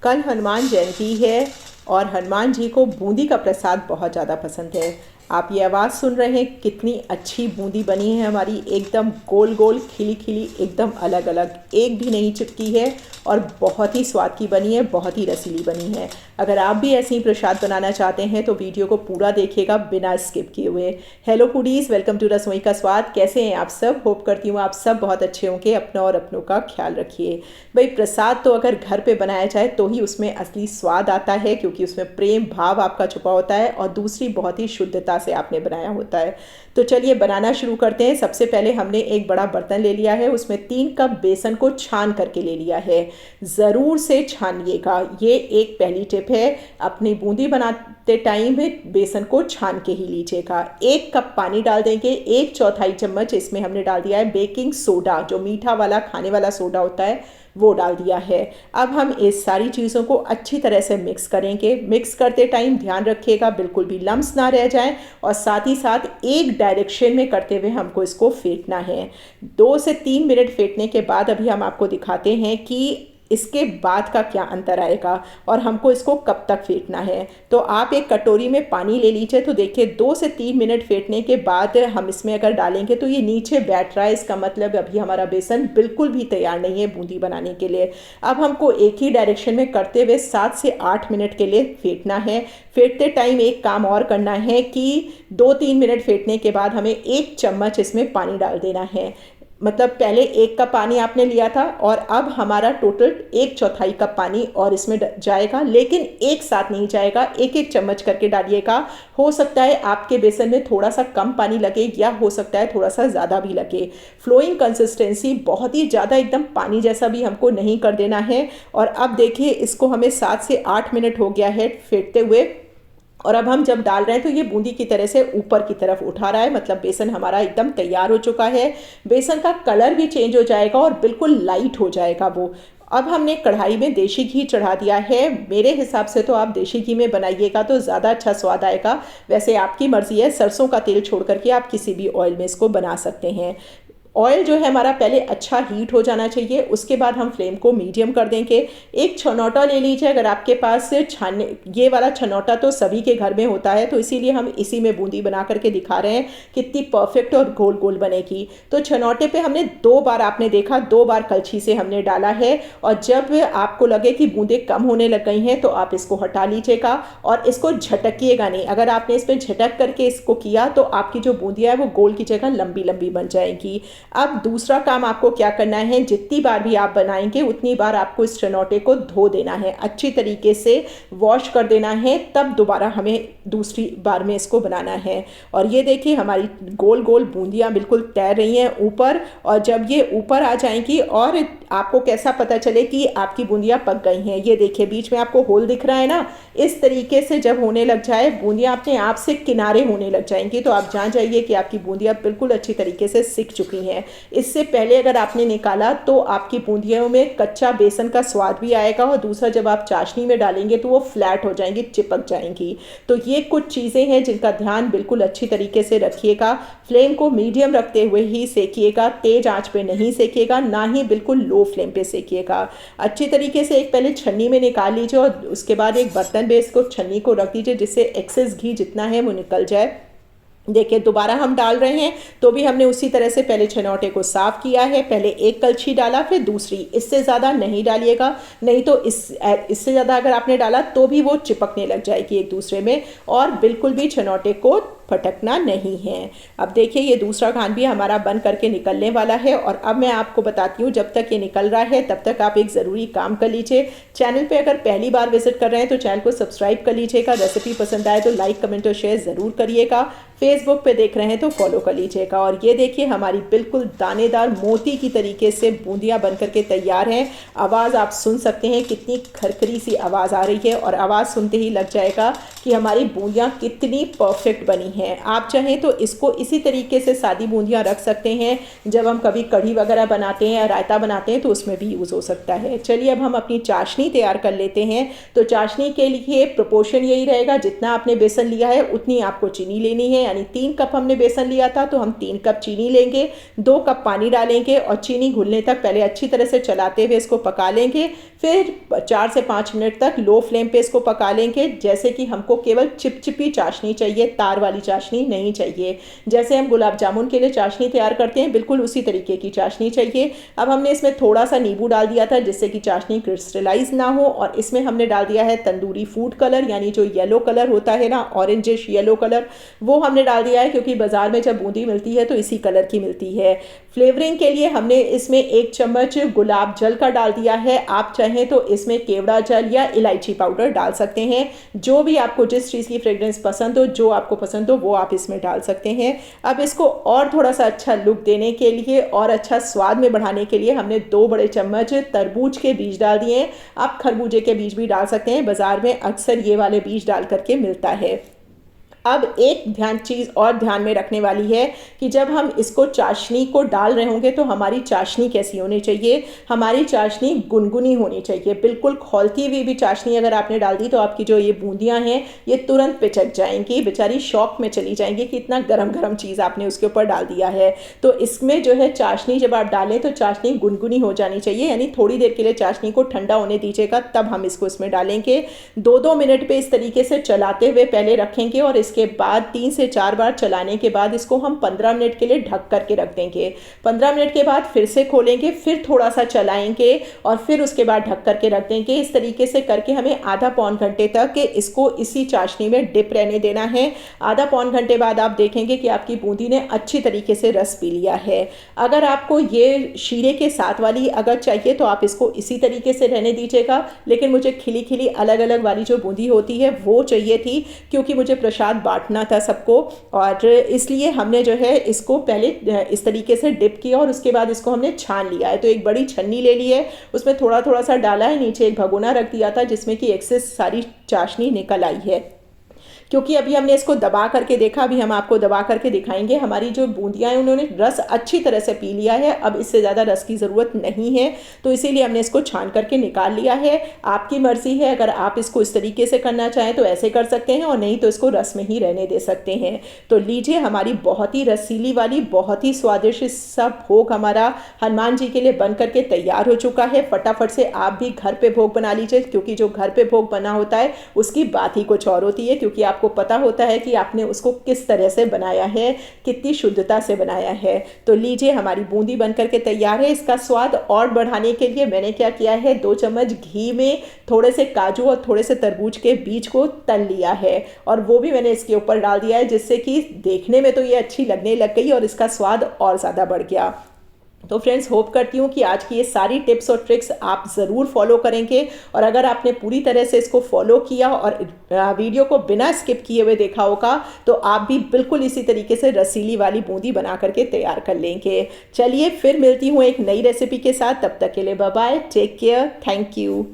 कल हनुमान जयंती है और हनुमान जी को बूंदी का प्रसाद बहुत ज़्यादा पसंद है। आप ये आवाज़ सुन रहे हैं, कितनी अच्छी बूंदी बनी है हमारी, एकदम गोल गोल खिली खिली, एकदम अलग अलग, एक भी नहीं चिपकी है और बहुत ही स्वाद की बनी है, बहुत ही रसीली बनी है। अगर आप भी ऐसे ही प्रसाद बनाना चाहते हैं तो वीडियो को पूरा देखिएगा बिना स्किप किए हुए। हेलो फूडीज़, वेलकम टू रसोई का स्वाद। कैसे हैं आप सब? होप करती हूँ आप सब बहुत अच्छे होंगे। अपना और अपनों का ख्याल रखिए। भाई, प्रसाद तो अगर घर पे बनाया जाए तो ही उसमें असली स्वाद आता है, क्योंकि उसमें प्रेम भाव आपका छुपा होता है और दूसरी बहुत ही शुद्धता से आपने बनाया होता है। तो चलिए बनाना शुरू करते हैं। सबसे पहले हमने एक बड़ा बर्तन ले लिया है, उसमें 3 कप बेसन को छान करके ले लिया है। ज़रूर से छानिएगा, ये एक पहली टिप है। अपनी बूंदी बनाते टाइम बेसन को छान के ही लीजिएगा। 1 कप पानी डाल देंगे, 1/4 चम्मच इसमें हमने डाल दिया है बेकिंग सोडा, जो मीठा वाला खाने वाला सोडा होता है वो डाल दिया है। अब हम इस सारी चीज़ों को अच्छी तरह से मिक्स करेंगे। मिक्स करते टाइम ध्यान रखिएगा बिल्कुल भी लम्स ना रह जाएं, और साथ ही साथ एक डायरेक्शन में करते हुए हमको इसको फेंटना है। 2 से 3 मिनट फेंटने के बाद अभी हम आपको दिखाते हैं कि इसके बाद का क्या अंतर आएगा और हमको इसको कब तक फेंटना है। तो आप एक कटोरी में पानी ले लीजिए। तो देखिए 2 से 3 मिनट फेंटने के बाद हम इसमें अगर डालेंगे तो ये नीचे बैठ रहा है, इसका मतलब अभी हमारा बेसन बिल्कुल भी तैयार नहीं है बूंदी बनाने के लिए। अब हमको एक ही डायरेक्शन में करते हुए 7 से 8 मिनट के लिए फेंटना है। फेंटते टाइम एक काम और करना है कि 2-3 मिनट फेंटने के बाद हमें 1 चम्मच इसमें पानी डाल देना है। मतलब पहले 1 कप पानी आपने लिया था और अब हमारा टोटल 1/4 कप पानी और इसमें जाएगा, लेकिन एक साथ नहीं जाएगा, एक एक चम्मच करके डालिएगा। हो सकता है आपके बेसन में थोड़ा सा कम पानी लगे या हो सकता है थोड़ा सा ज़्यादा भी लगे। फ्लोइंग कंसिस्टेंसी, बहुत ही ज़्यादा एकदम पानी जैसा भी हमको नहीं कर देना है। और अब देखिए इसको हमें 7 से 8 मिनट हो गया है फेंटते हुए, और अब हम जब डाल रहे हैं तो ये बूंदी की तरह से ऊपर की तरफ उठा रहा है, मतलब बेसन हमारा एकदम तैयार हो चुका है। बेसन का कलर भी चेंज हो जाएगा और बिल्कुल लाइट हो जाएगा वो। अब हमने कढ़ाई में देसी घी चढ़ा दिया है। मेरे हिसाब से तो आप देसी घी में बनाइएगा तो ज़्यादा अच्छा स्वाद आएगा। वैसे आपकी मर्ज़ी है, सरसों का तेल छोड़ करके आप किसी भी ऑयल में इसको बना सकते हैं। ऑयल जो है हमारा पहले अच्छा हीट हो जाना चाहिए, उसके बाद हम फ्लेम को मीडियम कर देंगे। एक छनौटा ले लीजिए, अगर आपके पास छानने ये वाला छनौटा तो सभी के घर में होता है, तो इसीलिए हम इसी में बूंदी बना करके दिखा रहे हैं कितनी परफेक्ट और गोल गोल बनेगी। तो छनौटे पे हमने 2 बार, आपने देखा 2 बार कलछी से हमने डाला है, और जब आपको लगे कि बूंदें कम होने लग गई हैं तो आप इसको हटा लीजिएगा और इसको झटकिएगा नहीं। अगर आपने इसमें झटक करके इसको किया तो आपकी जो बूंदियाँ है वो गोल की जगह लंबी लंबी बन जाएंगी। अब दूसरा काम आपको क्या करना है, जितनी बार भी आप बनाएंगे उतनी बार आपको इस छनौटे को धो देना है, अच्छी तरीके से वॉश कर देना है, तब दोबारा हमें दूसरी बार में इसको बनाना है। और ये देखिए हमारी गोल गोल बूंदियाँ बिल्कुल तैर रही हैं ऊपर, और जब ये ऊपर आ जाएंगी, और आपको कैसा पता चले कि आपकी बूंदियाँ पक गई हैं, ये देखिए बीच में आपको होल दिख रहा है ना, इस तरीके से जब होने लग जाए, बूंदियाँ अपने आप से किनारे होने लग जाएंगी, तो आप जान जाइए कि आपकी बूंदियाँ बिल्कुल अच्छी तरीके से सिक चुकी हैं। इससे पहले अगर आपने निकाला तो आपकी बूंदियों में कच्चा बेसन का स्वाद भी आएगा, और दूसरा जब आप चाशनी में डालेंगे तो वो फ्लैट हो जाएंगी, चिपक जाएंगी। तो ये कुछ चीज़ें हैं जिनका ध्यान बिल्कुल अच्छी तरीके से रखिएगा। फ्लेम को मीडियम रखते हुए ही सेकिएगा, तेज आंच पे नहीं सेकिएगा, ना ही बिल्कुल लो फ्लेम पे सेकिएगा। अच्छी तरीके से एक पहले छन्नी में निकाल लीजिए और उसके बाद एक बर्तन में इसको छन्नी को रख दीजिए, जिससे एक्सेस घी जितना है वो निकल जाए। देखिए दोबारा हम डाल रहे हैं तो भी हमने उसी तरह से पहले छनौटे को साफ किया है, पहले एक कलछी डाला फिर दूसरी, इससे ज़्यादा नहीं डालिएगा, नहीं तो इससे ज़्यादा अगर आपने डाला तो भी वो चिपकने लग जाएगी एक दूसरे में, और बिल्कुल भी छनौटे को फटकना नहीं है। अब देखिए ये दूसरा घान भी हमारा बन करके निकलने वाला है, और अब मैं आपको बताती हूँ जब तक ये निकल रहा है तब तक आप एक ज़रूरी काम कर लीजिए। चैनल पे अगर पहली बार विजिट कर रहे हैं तो चैनल को सब्सक्राइब कर लीजिएगा। रेसिपी पसंद आए तो लाइक कमेंट और शेयर ज़रूर करिएगा। फेसबुक पे देख रहे हैं तो फॉलो कर लीजिएगा। और ये देखिए हमारी बिल्कुल दानेदार मोती की तरीके से बूंदियाँ बन करके तैयार हैं। आवाज़ आप सुन सकते हैं, कितनी खरखरी सी आवाज़ आ रही है, और आवाज़ सुनते ही लग जाएगा कि हमारी बूंदियाँ कितनी परफेक्ट बनी हैं। आप चाहें तो इसको इसी तरीके से सादी बूंदियाँ रख सकते हैं, जब हम कभी कढ़ी वगैरह बनाते हैं या रायता बनाते हैं तो उसमें भी यूज़ हो सकता है। चलिए अब हम अपनी चाशनी तैयार कर लेते हैं। तो चाशनी के लिए प्रोपोर्शन यही रहेगा, जितना आपने बेसन लिया है उतनी आपको चीनी लेनी है। यानी 3 कप हमने बेसन लिया था तो हम 3 कप चीनी लेंगे, 2 कप पानी डालेंगे और चीनी घुलने तक पहले अच्छी तरह से चलाते हुए इसको पका लेंगे। फिर 4 से 5 मिनट तक लो फ्लेम पे इसको पका लेंगे। जैसे कि हमको केवल चिपचिपी चाशनी चाहिए, तार वाली चाशनी नहीं चाहिए। जैसे हम गुलाब जामुन के लिए चाशनी तैयार करते हैं बिल्कुल उसी तरीके की चाशनी चाहिए। अब हमने इसमें थोड़ा सा नींबू डाल दिया था जिससे कि चाशनी क्रिस्टलाइज ना हो, और इसमें हमने डाल दिया है तंदूरी फूड कलर, यानी जो येलो कलर होता है ना, ऑरेंजिश येलो कलर, वो हमने डाल दिया है क्योंकि बाजार में जब बूंदी मिलती है तो इसी कलर की मिलती है। फ्लेवरिंग के लिए हमने इसमें 1 चम्मच गुलाब जल का डाल दिया है। आप चाहें तो इसमें केवड़ा जल या इलायची पाउडर डाल सकते हैं, जो भी आपको जिस चीज़ की फ्रेग्रेंस पसंद हो, जो आपको पसंद हो वो आप इसमें डाल सकते हैं। अब इसको और थोड़ा सा अच्छा लुक देने के लिए और अच्छा स्वाद में बढ़ाने के लिए हमने 2 बड़े चम्मच तरबूज के बीज डाल दिए हैं। आप खरबूजे के बीज भी डाल सकते हैं, बाजार में अक्सर ये वाले बीज डाल करके मिलता है। अब एक चीज़ और ध्यान में रखने वाली है कि जब हम इसको चाशनी को डाल रहे होंगे तो हमारी चाशनी कैसी होनी चाहिए, हमारी चाशनी गुनगुनी होनी चाहिए। बिल्कुल खौलती हुई भी चाशनी अगर आपने डाल दी तो आपकी जो ये बूंदियाँ हैं ये तुरंत पिचक जाएंगी, बेचारी शॉक में चली जाएंगी कि इतना गरम गरम चीज़ आपने उसके ऊपर डाल दिया है। तो इसमें जो है चाशनी जब आप डालें तो चाशनी गुनगुनी हो जानी चाहिए, यानी थोड़ी देर के लिए चाशनी को ठंडा होने दीजिएगा, तब हम इसको इसमें डालेंगे। 2-2 मिनट पे इस तरीके से चलाते हुए पहले रखेंगे और इसके बाद 3 से 4 बार चलाने के बाद इसको हम 15 मिनट के लिए ढक करके रख देंगे। 15 मिनट के बाद फिर से खोलेंगे, फिर थोड़ा सा चलाएंगे और फिर उसके बाद ढक करके रख देंगे। इस तरीके से करके हमें आधा पौन घंटे तक इसको इसी चाशनी में डिप रहने देना है। आधा पौन घंटे बाद आप देखेंगे कि आपकी बूंदी ने अच्छी तरीके से रस पी लिया है। अगर आपको ये शीरे के साथ वाली अगर चाहिए तो आप इसको इसी तरीके से रहने दीजिएगा, लेकिन मुझे खिली खिली अलग अलग वाली जो बूंदी होती है वो चाहिए थी, क्योंकि मुझे प्रसाद बांटना था सबको, और इसलिए हमने जो है इसको पहले इस तरीके से डिप किया और उसके बाद इसको हमने छान लिया है। तो एक बड़ी छन्नी ले ली है, उसमें थोड़ा थोड़ा सा डाला है, नीचे एक भगोना रख दिया था जिसमें कि एक्सेस सारी चाशनी निकल आई है। क्योंकि अभी हमने इसको दबा करके देखा, अभी हम आपको दबा करके दिखाएंगे, हमारी जो बूंदियाँ हैं उन्होंने रस अच्छी तरह से पी लिया है। अब इससे ज़्यादा रस की ज़रूरत नहीं है, तो इसीलिए हमने इसको छान करके निकाल लिया है। आपकी मर्ज़ी है, अगर आप इसको इस तरीके से करना चाहें तो ऐसे कर सकते हैं, और नहीं तो इसको रस में ही रहने दे सकते हैं। तो लीजिए, हमारी बहुत ही रसीली वाली बहुत ही स्वादिष्ट सा भोग हमारा हनुमान जी के लिए बन करके तैयार हो चुका है। फटाफट से आप भी घर पे भोग बना लीजिए, क्योंकि जो घर पे भोग बना होता है उसकी बात ही कुछ और होती है, क्योंकि आपको पता होता है कि आपने उसको किस तरह से बनाया है, कितनी शुद्धता से बनाया है। तो लीजिए, हमारी बूंदी बनकर के तैयार है। इसका स्वाद और बढ़ाने के लिए मैंने क्या किया है, 2 चम्मच घी में थोड़े से काजू और थोड़े से तरबूज के बीज को तल लिया है, और वो भी मैंने इसके ऊपर डाल दिया है, जिससे कि देखने में तो ये अच्छी लगने लग गई और इसका स्वाद और ज़्यादा बढ़ गया। तो फ्रेंड्स, होप करती हूँ कि आज की ये सारी टिप्स और ट्रिक्स आप ज़रूर फॉलो करेंगे, और अगर आपने पूरी तरह से इसको फॉलो किया और वीडियो को बिना स्किप किए हुए देखा होगा तो आप भी बिल्कुल इसी तरीके से रसीली वाली बूंदी बना करके तैयार कर लेंगे। चलिए, फिर मिलती हूँ एक नई रेसिपी के साथ, तब तक के लिए bye bye, take care, thank you.